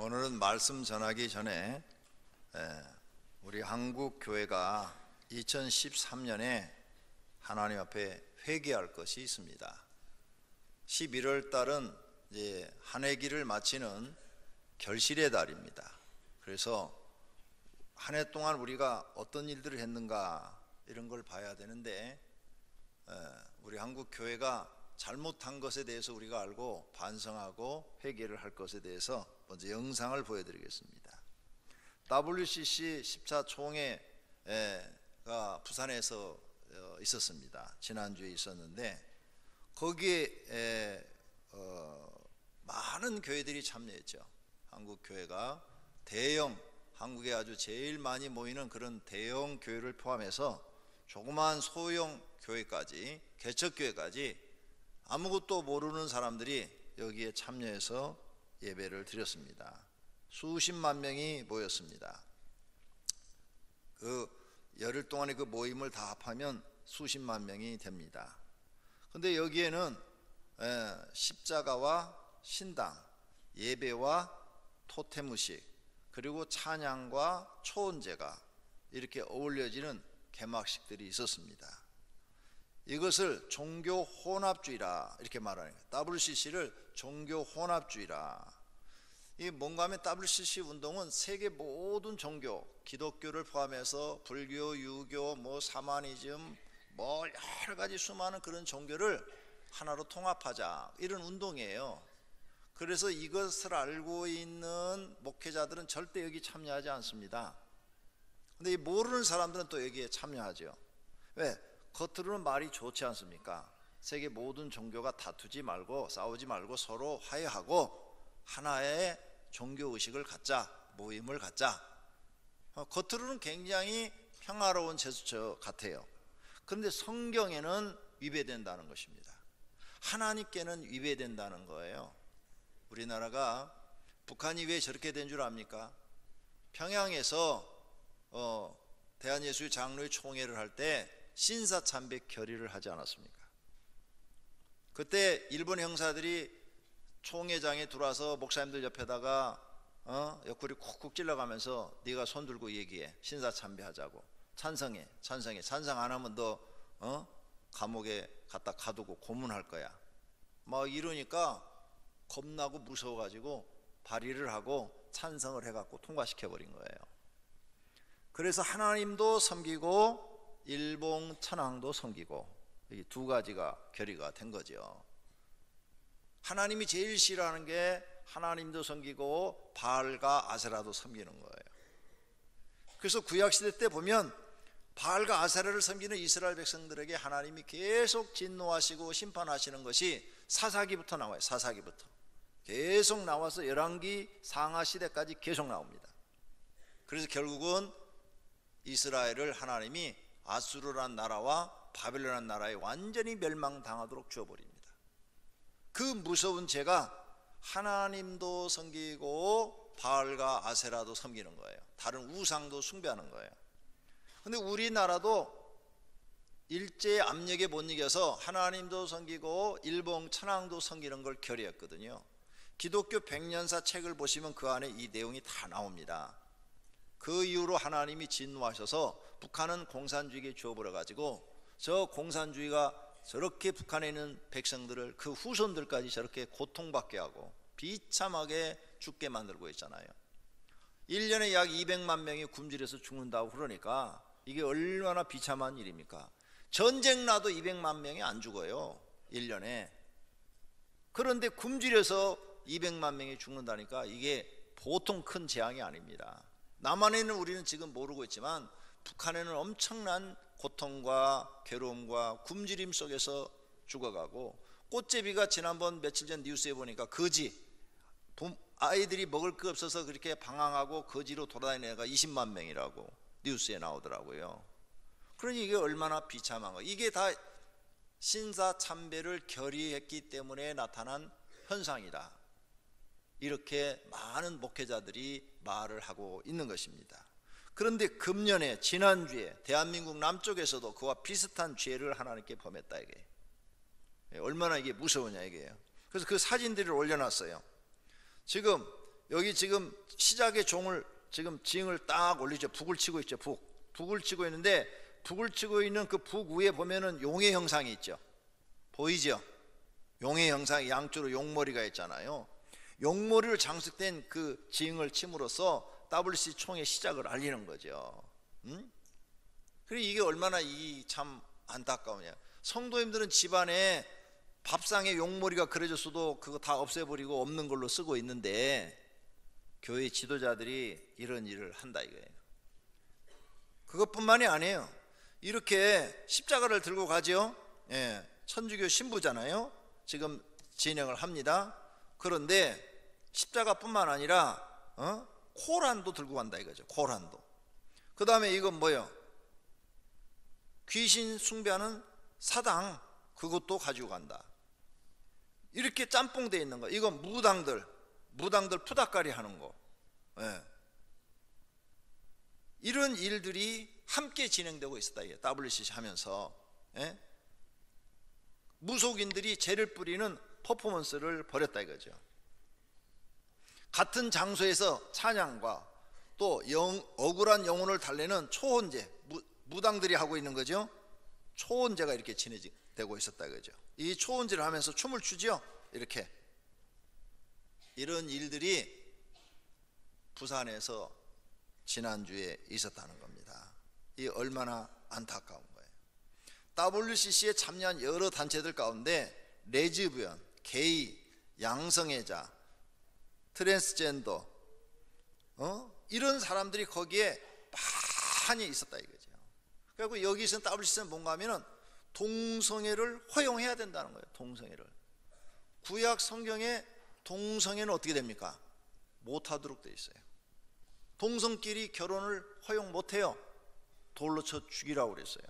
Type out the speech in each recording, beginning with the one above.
오늘은 말씀 전하기 전에 우리 한국 교회가 2013년에 하나님 앞에 회개할 것이 있습니다. 11월 달은 이제 한 해기를 마치는 결실의 달입니다. 그래서 한 해 동안 우리가 어떤 일들을 했는가 이런 걸 봐야 되는데, 우리 한국 교회가 잘못한 것에 대해서 우리가 알고 반성하고 회개를 할 것에 대해서 먼저 영상을 보여드리겠습니다. WCC 10차 총회가 부산에서 있었습니다. 지난주에 있었는데 거기에 많은 교회들이 참여했죠. 한국 교회가 대형, 한국에 아주 제일 많이 모이는 그런 대형 교회를 포함해서 조그마한 소형 교회까지, 개척교회까지 아무것도 모르는 사람들이 여기에 참여해서 예배를 드렸습니다. 수십만 명이 모였습니다. 그 열흘 동안의 그 모임을 다 합하면 수십만 명이 됩니다. 근데 여기에는 십자가와 신당, 예배와 토템의식, 그리고 찬양과 초언제가 이렇게 어울려지는 개막식들이 있었습니다. 이것을 종교 혼합주의라 이렇게 말하는 거예요. WCC를 종교 혼합주의라. 이 뭔가 하면 WCC 운동은 세계 모든 종교, 기독교를 포함해서 불교, 유교, 사마니즘, 여러 가지 수많은 그런 종교를 하나로 통합하자, 이런 운동이에요. 그래서 이것을 알고 있는 목회자들은 절대 여기 참여하지 않습니다. 근데 이 모르는 사람들은 또 여기에 참여하죠. 왜? 겉으로는 말이 좋지 않습니까? 세계 모든 종교가 다투지 말고 싸우지 말고 서로 화해하고 하나의 종교의식을 갖자, 모임을 갖자. 겉으로는 굉장히 평화로운 제스처 같아요. 그런데 성경에는 위배된다는 것입니다. 하나님께는 위배된다는 거예요. 우리나라가, 북한이 왜 저렇게 된 줄 압니까? 평양에서 대한예수의 장로회 총회를 할 때 신사참배 결의를 하지 않았습니까? 그때 일본 형사들이 총회장에 들어와서 목사님들 옆에다가 옆구리 쿡쿡 찔러가면서 네가 손 들고 얘기해, 신사참배하자고. 찬성 안 하면 너 감옥에 갖다 가두고 고문할 거야, 이러니까 겁나고 무서워가지고 발의를 하고 찬성을 해갖고 통과시켜버린 거예요. 그래서 하나님도 섬기고 일본 천황도 섬기고, 이 두 가지가 결의가 된 거죠. 하나님이 제일 싫어하는 게 하나님도 섬기고 바알과 아세라도 섬기는 거예요. 그래서 구약시대 때 보면 바알과 아세라를 섬기는 이스라엘 백성들에게 하나님이 계속 진노하시고 심판하시는 것이 사사기부터 나와요. 사사기부터 계속 나와서 열왕기 상하시대까지 계속 나옵니다. 그래서 결국은 이스라엘을 하나님이 아수르란 나라와 바벨론이라는 나라에 완전히 멸망당하도록 주어버립니다. 그 무서운 죄가 하나님도 섬기고 바알과 아세라도 섬기는 거예요. 다른 우상도 숭배하는 거예요. 근데 우리나라도 일제의 압력에 못 이겨서 하나님도 섬기고 일본 천황도 섬기는 걸 결의했거든요. 기독교 백년사 책을 보시면 그 안에 이 내용이 다 나옵니다. 그 이후로 하나님이 진노하셔서 북한은 공산주의에 주어버려 가지고 저 공산주의가 저렇게 북한에 있는 백성들을, 그 후손들까지 저렇게 고통받게 하고 비참하게 죽게 만들고 있잖아요. 1년에 약 200만 명이 굶주려서 죽는다고 그러니까 이게 얼마나 비참한 일입니까? 전쟁 나도 200만 명이 안 죽어요, 1년에. 그런데 굶주려서 200만 명이 죽는다니까 이게 보통 큰 재앙이 아닙니다. 남한에는 우리는 지금 모르고 있지만 북한에는 엄청난 고통과 괴로움과 굶주림 속에서 죽어가고, 꽃제비가 지난번 며칠 전 뉴스에 보니까 거지, 아이들이 먹을 게 없어서 그렇게 방황하고 거지로 돌아다니는 애가 20만 명이라고 뉴스에 나오더라고요. 그러니 이게 얼마나 비참한 거. 이게 다 신사참배를 결의했기 때문에 나타난 현상이다, 이렇게 많은 목회자들이 말을 하고 있는 것입니다. 그런데 금년에, 지난주에 대한민국 남쪽에서도 그와 비슷한 죄를 하나님께 범했다, 이게. 얼마나 이게 무서우냐 이게요. 그래서 그 사진들을 올려놨어요. 지금 여기 지금 시작의 종을 지금 징을 딱 올리죠. 북을 치고 있죠. 북을 치고 있는데, 북을 치고 있는 그 북 위에 보면은 용의 형상이 있죠. 보이죠? 용의 형상이 양쪽으로 용머리가 있잖아요. 용머리로 장식된 그 징을 침으로써 WC 총의 시작을 알리는 거죠. 그리고 이게 얼마나 참 안타까우냐. 성도님들은 집안에 밥상에 용머리가 그려졌어도 그거 다 없애버리고 없는 걸로 쓰고 있는데, 교회 지도자들이 이런 일을 한다 이거예요. 그것뿐만이 아니에요. 이렇게 십자가를 들고 가죠. 예, 천주교 신부잖아요. 지금 진행을 합니다. 그런데 십자가뿐만 아니라 코란도 들고 간다 이거죠. 코란도. 그 다음에 이건 뭐예요? 귀신 숭배하는 사당, 그것도 가지고 간다. 이렇게 짬뽕 돼 있는 거. 이건 무당들 푸닥거리 하는 거. 예. 이런 일들이 함께 진행되고 있었다. WCC 하면서. 예? 무속인들이 죄를 뿌리는 퍼포먼스를 벌였다 이거죠. 같은 장소에서 찬양과 또 억울한 영혼을 달래는 초혼제, 무당들이 하고 있는 거죠. 초혼제가 이렇게 진행되고 있었다 이거죠. 이 초혼제를 하면서 춤을 추죠. 이렇게. 이런 일들이 부산에서 지난주에 있었다는 겁니다. 이 얼마나 안타까운 거예요. WCC에 참여한 여러 단체들 가운데 레즈비언, 게이, 양성애자, 트랜스젠더 이런 사람들이 거기에 많이 있었다 이거죠. 그리고 여기서 WCC는 뭔가 하면은 동성애를 허용해야 된다는 거예요. 동성애를. 구약 성경에 동성애는 어떻게 됩니까? 못하도록 돼 있어요. 동성끼리 결혼을 허용 못해요. 돌로 쳐 죽이라고 그랬어요.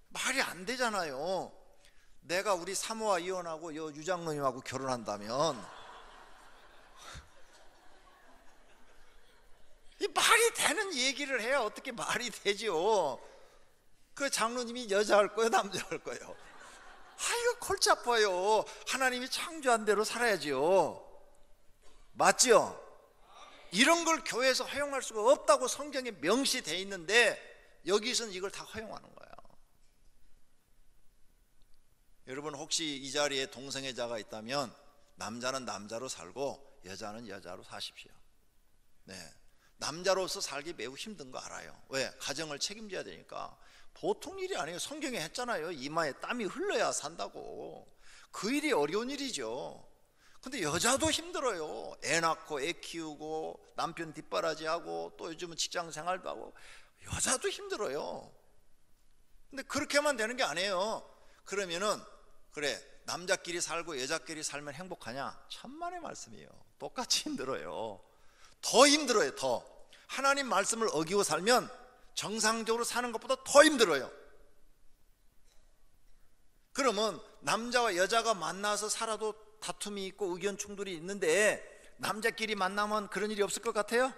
말이 안 되잖아요. 내가 우리 사모와 이혼하고 유장로님하고 결혼한다면 이 말이 되는 얘기를 해야 어떻게 말이 되죠. 그 장로님이 여자 할 거예요, 남자 할 거예요? 이거 골치 아파요. 하나님이 창조한 대로 살아야지요. 맞죠? 이런 걸 교회에서 허용할 수가 없다고 성경에 명시되어 있는데 여기서는 이걸 다 허용하는 거예요. 여러분 혹시 이 자리에 동성애자가 있다면 남자는 남자로 살고 여자는 여자로 사십시오. 네, 남자로서 살기 매우 힘든 거 알아요. 왜? 가정을 책임져야 되니까. 보통 일이 아니에요. 성경에 했잖아요. 이마에 땀이 흘러야 산다고. 그 일이 어려운 일이죠. 근데 여자도 힘들어요. 애 낳고 애 키우고 남편 뒷바라지하고 또 요즘은 직장 생활도 하고 여자도 힘들어요. 근데 그렇게만 되는 게 아니에요. 그러면은 그래, 남자끼리 살고 여자끼리 살면 행복하냐? 천만의 말씀이에요. 똑같이 힘들어요. 더 힘들어요. 더. 하나님 말씀을 어기고 살면 정상적으로 사는 것보다 더 힘들어요. 그러면 남자와 여자가 만나서 살아도 다툼이 있고 의견 충돌이 있는데 남자끼리 만나면 그런 일이 없을 것 같아요?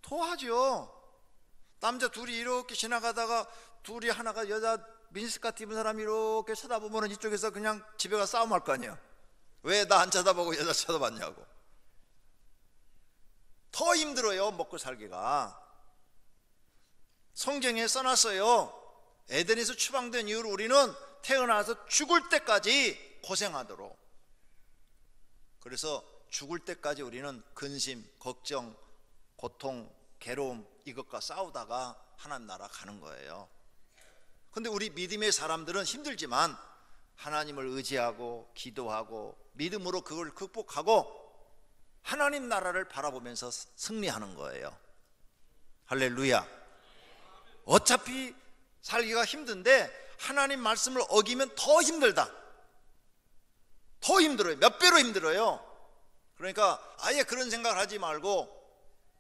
토하죠. 남자 둘이 이렇게 지나가다가 둘이 하나가 여자 미니스커트 입은 사람이 이렇게 쳐다보면 이쪽에서 그냥 집에 가서 싸움할 거 아니에요. 왜 나 안 쳐다보고 여자 쳐다봤냐고. 더 힘들어요. 먹고 살기가. 성경에 써놨어요. 에덴에서 추방된 이후로 우리는 태어나서 죽을 때까지 고생하도록. 그래서 죽을 때까지 우리는 근심, 걱정, 고통, 괴로움 이것과 싸우다가 하나님 나라 가는 거예요. 근데 우리 믿음의 사람들은 힘들지만 하나님을 의지하고 기도하고 믿음으로 그걸 극복하고 하나님 나라를 바라보면서 승리하는 거예요. 할렐루야. 어차피 살기가 힘든데 하나님 말씀을 어기면 더 힘들다. 더 힘들어요. 몇 배로 힘들어요. 그러니까 아예 그런 생각을 하지 말고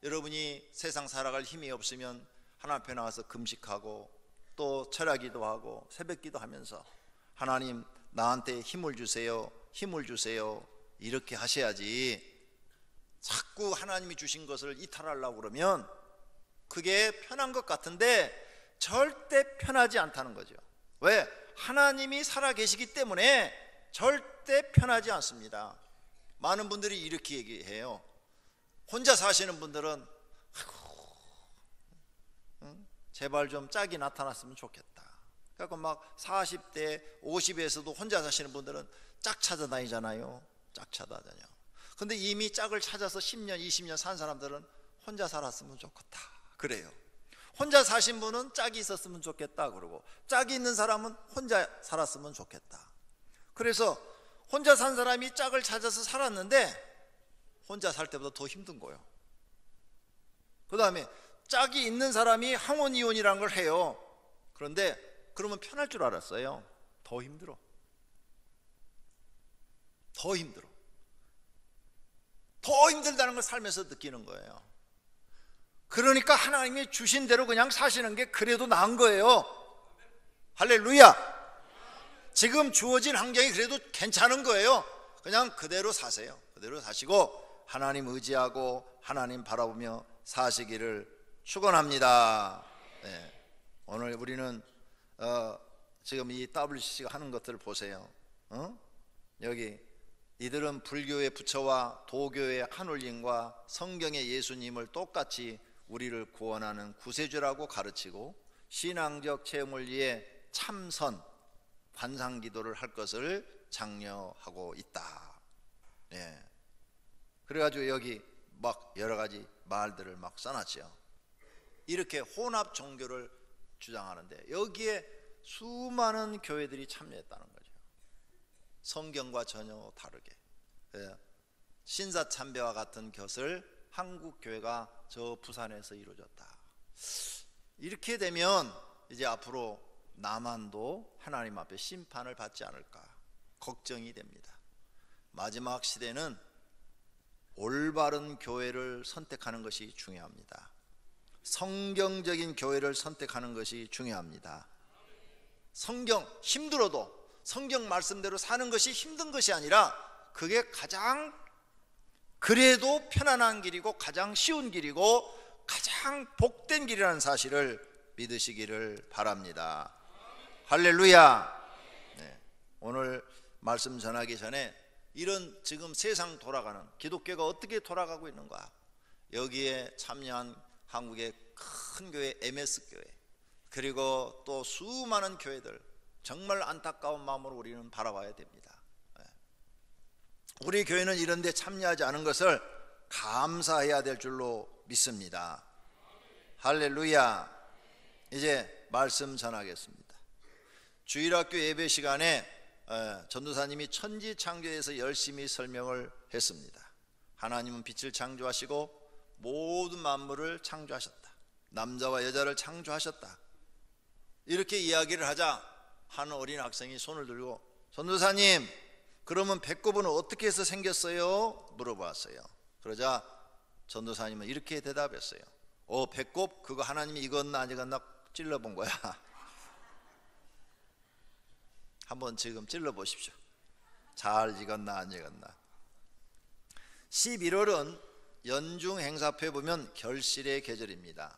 여러분이 세상 살아갈 힘이 없으면 하나님 앞에 나와서 금식하고 또 철야기도 하고 새벽기도 하면서 하나님 나한테 힘을 주세요. 힘을 주세요. 이렇게 하셔야지. 자꾸 하나님이 주신 것을 이탈하려고 그러면 그게 편한 것 같은데 절대 편하지 않다는 거죠. 왜? 하나님이 살아계시기 때문에 절대 편하지 않습니다. 많은 분들이 이렇게 얘기해요. 혼자 사시는 분들은 제발 좀 짝이 나타났으면 좋겠다. 그래서 막 40대 50에서도 혼자 사시는 분들은 짝 찾아다니잖아요. 짝 찾아다녀. 근데 이미 짝을 찾아서 10년 20년 산 사람들은 혼자 살았으면 좋겠다 그래요. 혼자 사신 분은 짝이 있었으면 좋겠다 그러고, 짝이 있는 사람은 혼자 살았으면 좋겠다. 그래서 혼자 산 사람이 짝을 찾아서 살았는데 혼자 살 때보다 더 힘든 거예요. 그 다음에 짝이 있는 사람이 항원이혼이라는 걸 해요. 그런데 그러면 편할 줄 알았어요. 더 힘들어. 더 힘들어. 더 힘들다는 걸 살면서 느끼는 거예요. 그러니까 하나님이 주신 대로 그냥 사시는 게 그래도 나은 거예요. 할렐루야. 지금 주어진 환경이 그래도 괜찮은 거예요. 그냥 그대로 사세요. 그대로 사시고 하나님 의지하고 하나님 바라보며 사시기를 축원합니다. 네. 오늘 우리는 지금 이 WCC가 하는 것들을 보세요. 여기 이들은 불교의 부처와 도교의 한울림과 성경의 예수님을 똑같이 우리를 구원하는 구세주라고 가르치고 신앙적 체험을 위해 참선 관상기도를 할 것을 장려하고 있다. 예. 그래가지고 여기 막 여러 가지 말들을 막 써놨죠. 이렇게 혼합 종교를 주장하는데 여기에 수많은 교회들이 참여했다는 거죠. 성경과 전혀 다르게. 신사참배와 같은 것을 한국 교회가 저 부산에서 이루어졌다. 이렇게 되면 이제 앞으로 남한도 하나님 앞에 심판을 받지 않을까 걱정이 됩니다. 마지막 시대는 올바른 교회를 선택하는 것이 중요합니다. 성경적인 교회를 선택하는 것이 중요합니다. 성경 힘들어도 성경 말씀대로 사는 것이 힘든 것이 아니라 그게 가장 그래도 편안한 길이고 가장 쉬운 길이고 가장 복된 길이라는 사실을 믿으시기를 바랍니다. 할렐루야. 네. 오늘 말씀 전하기 전에 이런 지금 세상 돌아가는 기독교가 어떻게 돌아가고 있는가, 여기에 참여한 한국의 큰 교회 MS교회 그리고 또 수많은 교회들 정말 안타까운 마음으로 우리는 바라봐야 됩니다. 우리 교회는 이런 데 참여하지 않은 것을 감사해야 될 줄로 믿습니다. 할렐루야. 이제 말씀 전하겠습니다. 주일학교 예배 시간에 전도사님이 천지창조에서 열심히 설명을 했습니다. 하나님은 빛을 창조하시고 모든 만물을 창조하셨다. 남자와 여자를 창조하셨다. 이렇게 이야기를 하자 한 어린 학생이 손을 들고 전도사님, 그러면 배꼽은 어떻게 해서 생겼어요? 물어봤어요. 그러자 전도사님은 이렇게 대답했어요. 배꼽 그거 하나님이 익었나 안 익었나 찔러본 거야. 한번 지금 찔러보십시오. 잘 익었나 안 익었나. 11월은 연중 행사표에 보면 결실의 계절입니다.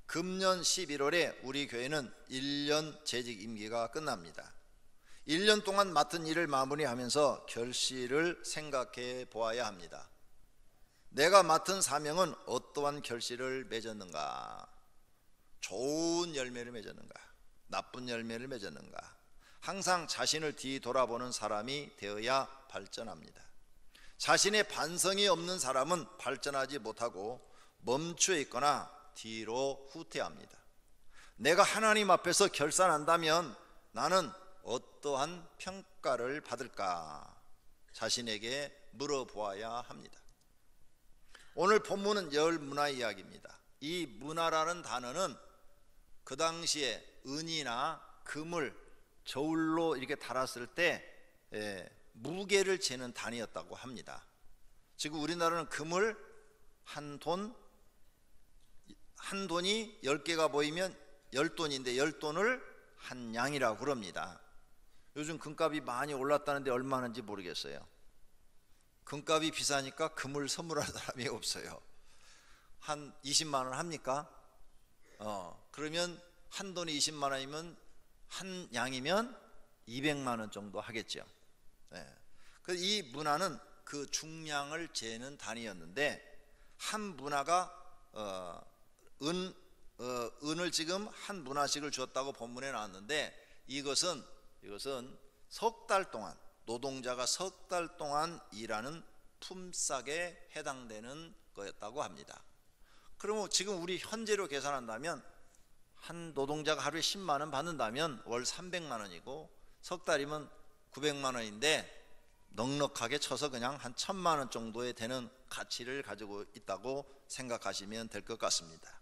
금년 11월에 우리 교회는 1년 재직 임기가 끝납니다. 1년 동안 맡은 일을 마무리하면서 결실을 생각해 보아야 합니다. 내가 맡은 사명은 어떠한 결실을 맺었는가? 좋은 열매를 맺었는가? 나쁜 열매를 맺었는가? 항상 자신을 뒤돌아보는 사람이 되어야 발전합니다. 자신의 반성이 없는 사람은 발전하지 못하고 멈춰 있거나 뒤로 후퇴합니다. 내가 하나님 앞에서 결산한다면 나는 어떠한 평가를 받을까? 자신에게 물어보아야 합니다. 오늘 본문은 열문화 이야기입니다. 이 문화라는 단어는 그 당시에 은이나 금을 저울로 이렇게 달았을 때 무게를 재는 단위였다고 합니다. 지금 우리나라는 금을 한 돈이 10개가 모이면 10돈인데 10돈을 한 양이라고 그럽니다. 요즘 금값이 많이 올랐다는데 얼마인지 모르겠어요. 금값이 비싸니까 금을 선물할 사람이 없어요. 한 20만 원 합니까? 그러면 한 돈이 20만 원이면 한 양이면 200만 원 정도 하겠죠. 이 문화는 그 중량을 재는 단위였는데 한 문화가 은을 지금 한 문화씩을 주었다고 본문에 나왔는데 이것은 석 달 동안 노동자가 석 달 동안 일하는 품삯에 해당되는 거였다고 합니다. 그러면 지금 우리 현재로 계산한다면 한 노동자가 하루에 10만 원 받는다면 월 300만 원이고 석 달이면 900만 원인데 넉넉하게 쳐서 그냥 한 1000만 원 정도에 되는 가치를 가지고 있다고 생각하시면 될 것 같습니다.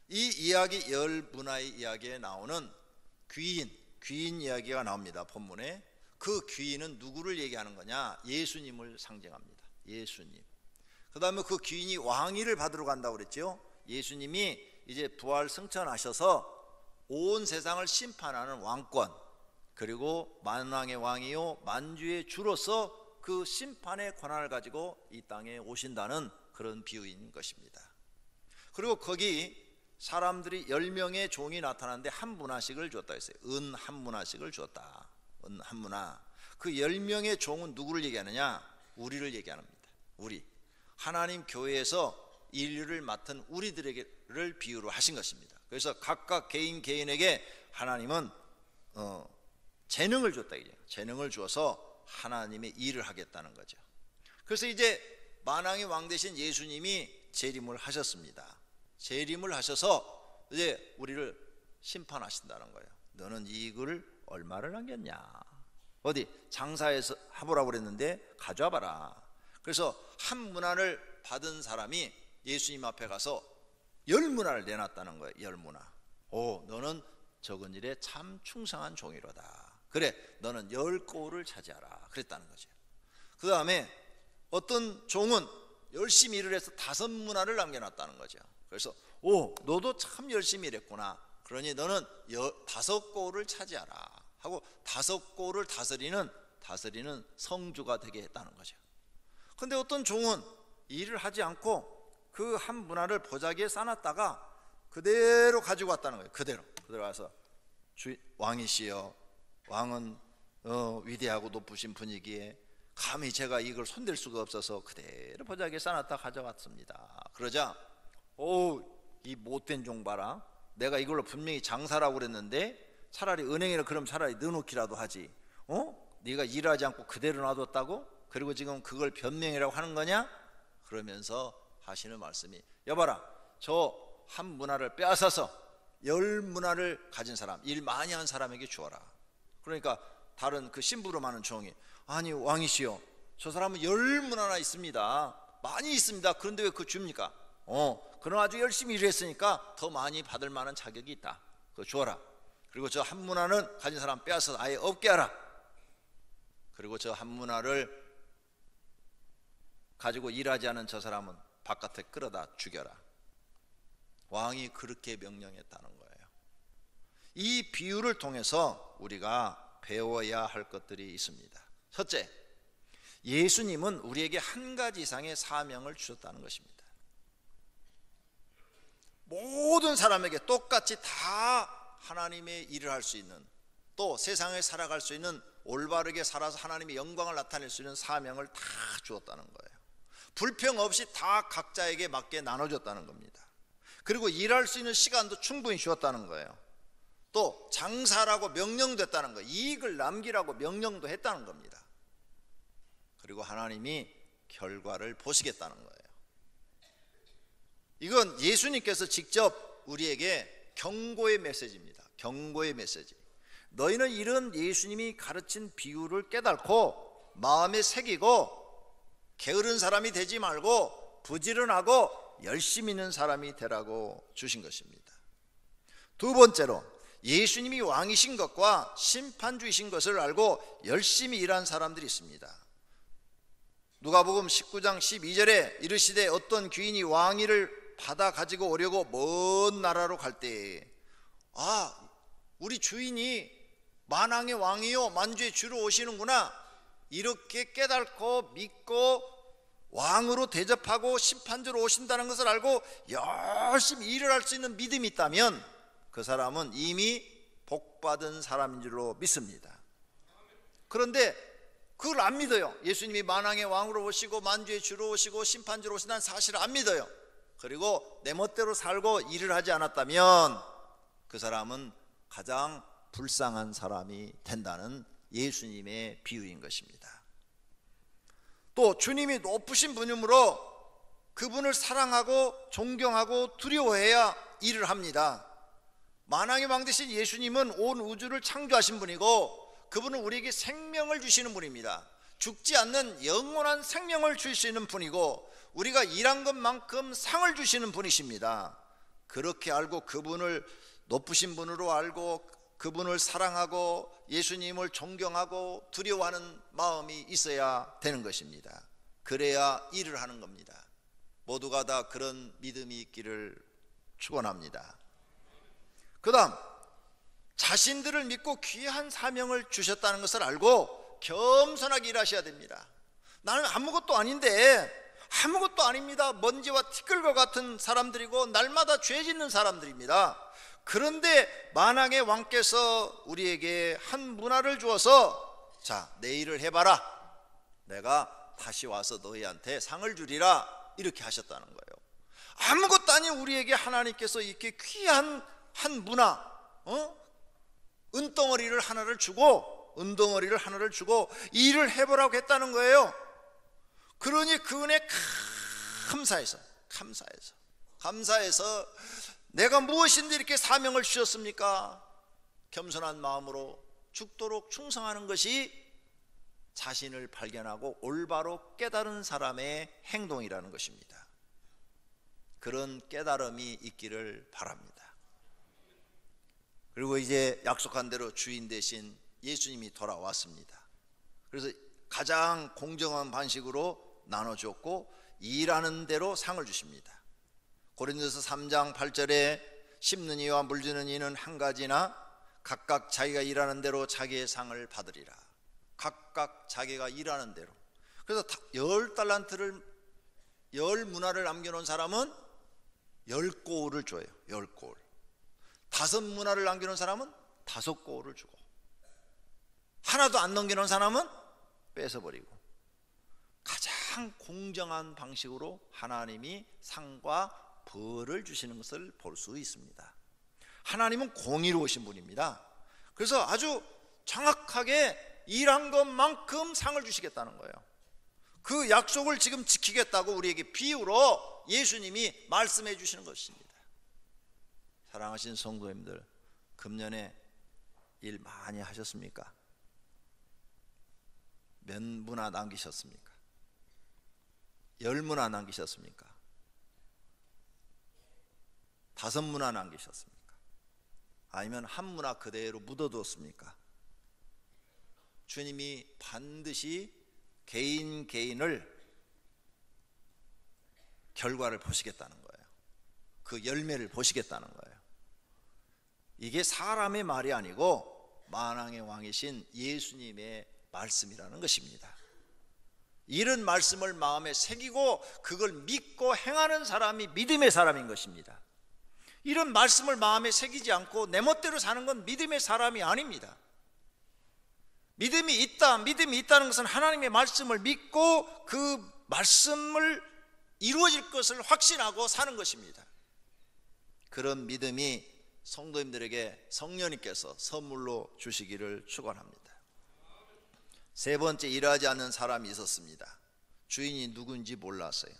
이 이야기, 열 문화의 이야기에 나오는 귀인 이야기가 나옵니다. 본문에. 그 귀인은 누구를 얘기하는 거냐? 예수님을 상징합니다. 예수님. 그 다음에 그 귀인이 왕위를 받으러 간다고 그랬죠. 예수님이 이제 부활 승천하셔서 온 세상을 심판하는 왕권, 그리고 만왕의 왕이요 만주의 주로서 그 심판의 권한을 가지고 이 땅에 오신다는 그런 비유인 것입니다. 그리고 거기 사람들이 10명의 종이 나타났는데 한 문화씩을 주었다 했어요. 은 한 문화씩을 주었다. 은 한 문화. 그 10명의 종은 누구를 얘기하느냐? 우리를 얘기합니다. 우리. 하나님 교회에서 인류를 맡은 우리들을 비유로 하신 것입니다. 그래서 각각 개인에게 하나님은 재능을 줬다. 재능을 주어서 하나님의 일을 하겠다는 거죠. 그래서 이제 만왕의 왕 되신 예수님이 재림을 하셨습니다. 재림을 하셔서 이제 우리를 심판하신다는 거예요. 너는 이익을 얼마를 남겼냐? 어디 장사해서 해보라고 그랬는데 가져와 봐라. 그래서 한 문화를 받은 사람이 예수님 앞에 가서 10문화를 내놨다는 거예요. 10문화. 오, 너는 적은 일에 참 충성한 종이로다. 그래, 너는 10고를 차지하라. 그랬다는 거죠. 그 다음에 어떤 종은 열심히 일을 해서 5문화를 남겨놨다는 거죠. 그래서 오, 너도 참 열심히 일했구나. 그러니 너는 5고를 차지하라 하고 5고를 다스리는 성주가 되게 했다는 거죠. 근데 어떤 종은 일을 하지 않고 그 한 문화를 보자기에 싸놨다가 그대로 가지고 왔다는 거예요. 그대로 와서 왕이시여, 왕은 위대하고 높으신 분이기에 감히 제가 이걸 손댈 수가 없어서 그대로 보자기에 싸놨다 가져갔습니다. 그러자 이 못된 종 봐라. 내가 이걸로 분명히 장사라고 그랬는데 차라리 은행에는 그럼 차라리 넣어놓기라도 하지. 네가 일하지 않고 그대로 놔뒀다고? 그리고 지금 그걸 변명이라고 하는 거냐? 그러면서 하시는 말씀이, 여봐라, 저 한 문화를 빼앗아서 10문화를 가진 사람, 일 많이 한 사람에게 주어라. 그러니까 다른 그 심부름 하는 종이, 아니 왕이시여, 저 사람은 10문화나 있습니다. 많이 있습니다. 그런데 왜 그거 줍니까? 그럼 아주 열심히 일했으니까 더 많이 받을 만한 자격이 있다. 그거 주어라. 그리고 저 한 문화는 가진 사람 빼앗아서 아예 없게 하라. 그리고 저 한 문화를 가지고 일하지 않은 저 사람은 바깥에 끌어다 죽여라. 왕이 그렇게 명령했다는 거예요. 이 비유를 통해서 우리가 배워야 할 것들이 있습니다. 첫째, 예수님은 우리에게 한 가지 이상의 사명을 주셨다는 것입니다. 모든 사람에게 똑같이 다 하나님의 일을 할 수 있는, 또 세상에 살아갈 수 있는, 올바르게 살아서 하나님의 영광을 나타낼 수 있는 사명을 다 주었다는 거예요. 불평 없이 다 각자에게 맞게 나눠줬다는 겁니다. 그리고 일할 수 있는 시간도 충분히 주었다는 거예요. 또 장사라고 명령됐다는 거예요. 이익을 남기라고 명령도 했다는 겁니다. 그리고 하나님이 결과를 보시겠다는 거예요. 이건 예수님께서 직접 우리에게 경고의 메시지입니다. 경고의 메시지. 너희는 이런 예수님이 가르친 비유를 깨닫고 마음에 새기고 게으른 사람이 되지 말고 부지런하고 열심히 있는 사람이 되라고 주신 것입니다. 두 번째로, 예수님이 왕이신 것과 심판주이신 것을 알고 열심히 일한 사람들이 있습니다. 누가복음 19장 12절에 이르시되 어떤 귀인이 왕위를 받아 가지고 오려고 먼 나라로 갈 때에, 우리 주인이 만왕의 왕이요 만주의 주로 오시는구나, 이렇게 깨닫고 믿고 왕으로 대접하고 심판주로 오신다는 것을 알고 열심히 일을 할 수 있는 믿음이 있다면 그 사람은 이미 복받은 사람인 줄로 믿습니다. 그런데 그걸 안 믿어요. 예수님이 만왕의 왕으로 오시고 만주의 주로 오시고 심판주로 오신다는 사실을 안 믿어요. 그리고 내 멋대로 살고 일을 하지 않았다면 그 사람은 가장 불쌍한 사람이 된다는 예수님의 비유인 것입니다. 또 주님이 높으신 분이므로 그분을 사랑하고 존경하고 두려워해야 일을 합니다. 만왕의 왕 되신 예수님은 온 우주를 창조하신 분이고 그분은 우리에게 생명을 주시는 분입니다. 죽지 않는 영원한 생명을 주시는 분이고 우리가 일한 것만큼 상을 주시는 분이십니다. 그렇게 알고 그분을 높으신 분으로 알고 그분을 사랑하고 예수님을 존경하고 두려워하는 마음이 있어야 되는 것입니다. 그래야 일을 하는 겁니다. 모두가 다 그런 믿음이 있기를 축원합니다. 그 다음, 자신들을 믿고 귀한 사명을 주셨다는 것을 알고 겸손하게 일하셔야 됩니다. 나는 아무것도 아닌데, 아무것도 아닙니다. 먼지와 티끌과 같은 사람들이고 날마다 죄 짓는 사람들입니다. 그런데 만왕의 왕께서 우리에게 한 문화를 주어서 자, 내 일을 해봐라, 내가 다시 와서 너희한테 상을 주리라, 이렇게 하셨다는 거예요. 아무것도 아닌 우리에게 하나님께서 이렇게 귀한 한 문화, 은덩어리를 하나를 주고 일을 해보라고 했다는 거예요. 그러니 그 은혜 감사해서 내가 무엇인데 이렇게 사명을 주셨습니까? 겸손한 마음으로 죽도록 충성하는 것이 자신을 발견하고 올바로 깨달은 사람의 행동이라는 것입니다. 그런 깨달음이 있기를 바랍니다. 그리고 이제 약속한 대로 주인 대신 예수님이 돌아왔습니다. 그래서 가장 공정한 방식으로 나눠줬고 일하는 대로 상을 주십니다. 고린도서 3장 8절에 심는 이와 물주는 이는 한 가지나 각각 자기가 일하는 대로 자기의 상을 받으리라. 각각 자기가 일하는 대로. 그래서 10달란트를 10문화를 남겨놓은 사람은 10고울을 줘요. 10고울. 5문화를 남겨놓은 사람은 5고울을 주고, 하나도 안 넘겨놓은 사람은 뺏어버리고, 가장 공정한 방식으로 하나님이 상과 벌을 주시는 것을 볼 수 있습니다. 하나님은 공의로우신 분입니다. 그래서 아주 정확하게 일한 것만큼 상을 주시겠다는 거예요. 그 약속을 지금 지키겠다고 우리에게 비유로 예수님이 말씀해 주시는 것입니다. 사랑하신 성도님들, 금년에 일 많이 하셨습니까? 몇 문화 남기셨습니까? 10문화 남기셨습니까? 5문화 남기셨습니까? 아니면 한 문화 그대로 묻어두었습니까? 주님이 반드시 개인을 결과를 보시겠다는 거예요. 그 열매를 보시겠다는 거예요. 이게 사람의 말이 아니고 만왕의 왕이신 예수님의 말씀이라는 것입니다. 이런 말씀을 마음에 새기고 그걸 믿고 행하는 사람이 믿음의 사람인 것입니다. 이런 말씀을 마음에 새기지 않고 내 멋대로 사는 건 믿음의 사람이 아닙니다. 믿음이 있다는 것은 하나님의 말씀을 믿고 그 말씀을 이루어질 것을 확신하고 사는 것입니다. 그런 믿음이 성도님들에게 성령님께서 선물로 주시기를 축원합니다. 세 번째, 일하지 않는 사람이 있었습니다. 주인이 누군지 몰랐어요.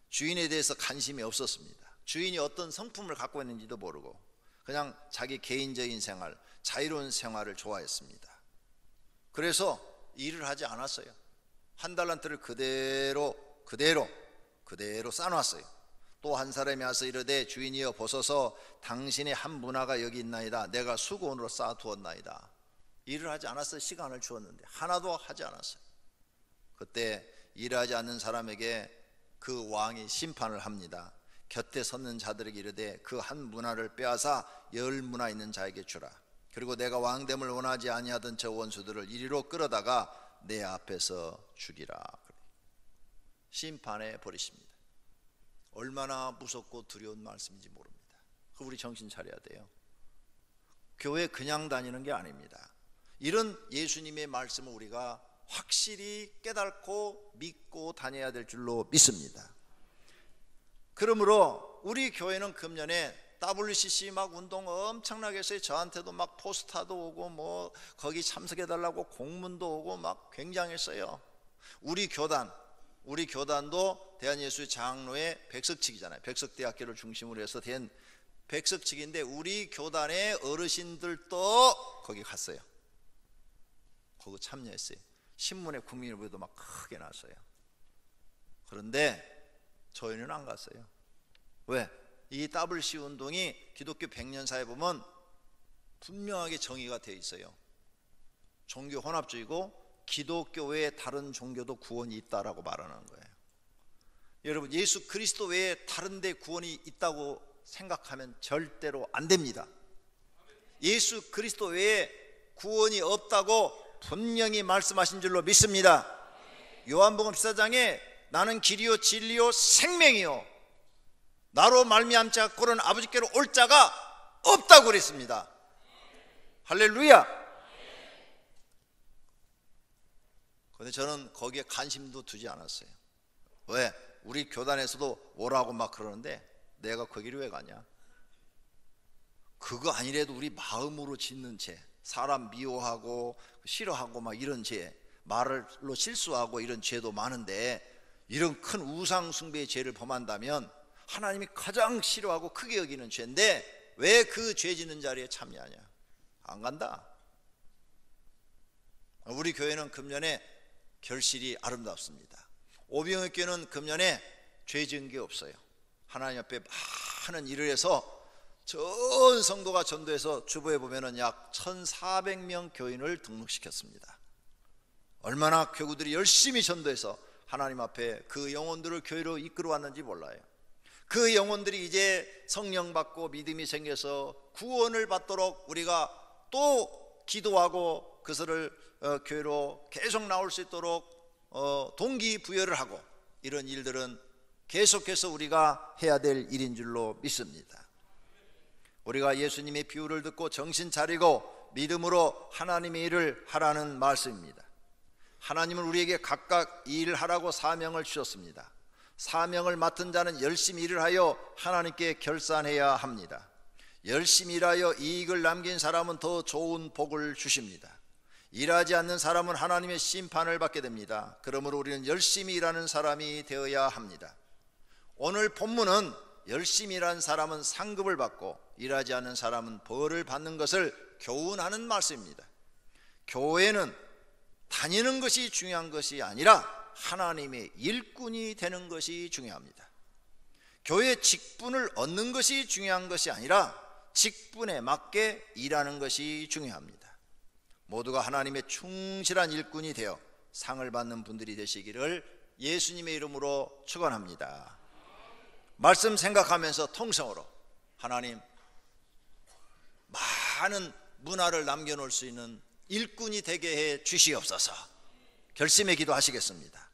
주인에 대해서 관심이 없었습니다. 주인이 어떤 성품을 갖고 있는지도 모르고 그냥 자기 개인적인 생활, 자유로운 생활을 좋아했습니다. 그래서 일을 하지 않았어요. 한 달란트를 그대로 싸놨어요. 또 한 사람이 와서 이르되 주인이여 보소서 당신의 한 문화가 여기 있나이다. 내가 수고원으로 쌓아두었나이다. 일을 하지 않았어요. 시간을 주었는데 하나도 하지 않았어요. 그때 일하지 않는 사람에게 그 왕이 심판을 합니다. 곁에 섰는 자들에게 이르되 그 한 문화를 빼앗아 10문화 있는 자에게 주라. 그리고 내가 왕됨을 원하지 아니하던 저 원수들을 이리로 끌어다가 내 앞에서 죽이라. 심판해 버리십니다. 얼마나 무섭고 두려운 말씀인지 모릅니다. 우리 정신 차려야 돼요. 교회 그냥 다니는 게 아닙니다. 이런 예수님의 말씀을 우리가 확실히 깨닫고 믿고 다녀야 될 줄로 믿습니다. 그러므로 우리 교회는 금년에 WCC 막 운동 엄청나게 했어요. 저한테도 막 포스터도 오고 뭐 거기 참석해달라고 공문도 오고 막 굉장했어요. 우리 교단도 대한예수의 장로의 백석칙이잖아요. 백석대학교를 중심으로 해서 된 백석칙인데 우리 교단의 어르신들도 거기 갔어요. 거기 참여했어요. 신문에 국민일보에도 막 크게 났어요. 그런데 저희는 안 갔어요. 왜? 이 WC 운동이 기독교 100년사에 보면 분명하게 정의가 되어 있어요. 종교 혼합주의고 기독교 외에 다른 종교도 구원이 있다라고 말하는 거예요. 여러분, 예수 그리스도 외에 다른 데 구원이 있다고 생각하면 절대로 안 됩니다. 예수 그리스도 외에 구원이 없다고 분명히 말씀하신 줄로 믿습니다. 요한복음 14장에 나는 길이요 진리요 생명이요 나로 말미암지 않고는 아버지께로 올 자가 없다고 그랬습니다. 할렐루야. 그런데 저는 거기에 관심도 두지 않았어요. 왜? 우리 교단에서도 오라고 막 그러는데 내가 거기를 왜 가냐? 그거 아니래도 우리 마음으로 짓는 죄, 사람 미워하고 싫어하고 막 이런 죄, 말로 실수하고 이런 죄도 많은데 이런 큰 우상 숭배의 죄를 범한다면 하나님이 가장 싫어하고 크게 여기는 죄인데 왜 그 죄 짓는 자리에 참여하냐? 안 간다. 우리 교회는 금년에 결실이 아름답습니다. 오병이교회는 금년에 죄 지은 게 없어요. 하나님 앞에 많은 일을 해서 전 성도가 전도해서 주보에 보면은 약 1,400명 교인을 등록시켰습니다. 얼마나 교구들이 열심히 전도해서 하나님 앞에 그 영혼들을 교회로 이끌어 왔는지 몰라요. 그 영혼들이 이제 성령 받고 믿음이 생겨서 구원을 받도록 우리가 또 기도하고 그들을 교회로 계속 나올 수 있도록 동기부여를 하고 이런 일들은 계속해서 우리가 해야 될 일인 줄로 믿습니다. 우리가 예수님의 비유를 듣고 정신 차리고 믿음으로 하나님의 일을 하라는 말씀입니다. 하나님은 우리에게 각각 일을 하라고 사명을 주셨습니다. 사명을 맡은 자는 열심히 일을 하여 하나님께 결산해야 합니다. 열심히 일하여 이익을 남긴 사람은 더 좋은 복을 주십니다. 일하지 않는 사람은 하나님의 심판을 받게 됩니다. 그러므로 우리는 열심히 일하는 사람이 되어야 합니다. 오늘 본문은 열심히 일하는 사람은 상급을 받고 일하지 않는 사람은 벌을 받는 것을 교훈하는 말씀입니다. 교회는 다니는 것이 중요한 것이 아니라 하나님의 일꾼이 되는 것이 중요합니다. 교회 직분을 얻는 것이 중요한 것이 아니라 직분에 맞게 일하는 것이 중요합니다. 모두가 하나님의 충실한 일꾼이 되어 상을 받는 분들이 되시기를 예수님의 이름으로 축원합니다. 말씀 생각하면서 통성으로 하나님 많은 문화를 남겨놓을 수 있는 일꾼이 되게 해 주시옵소서. 결심의 기도하시겠습니다.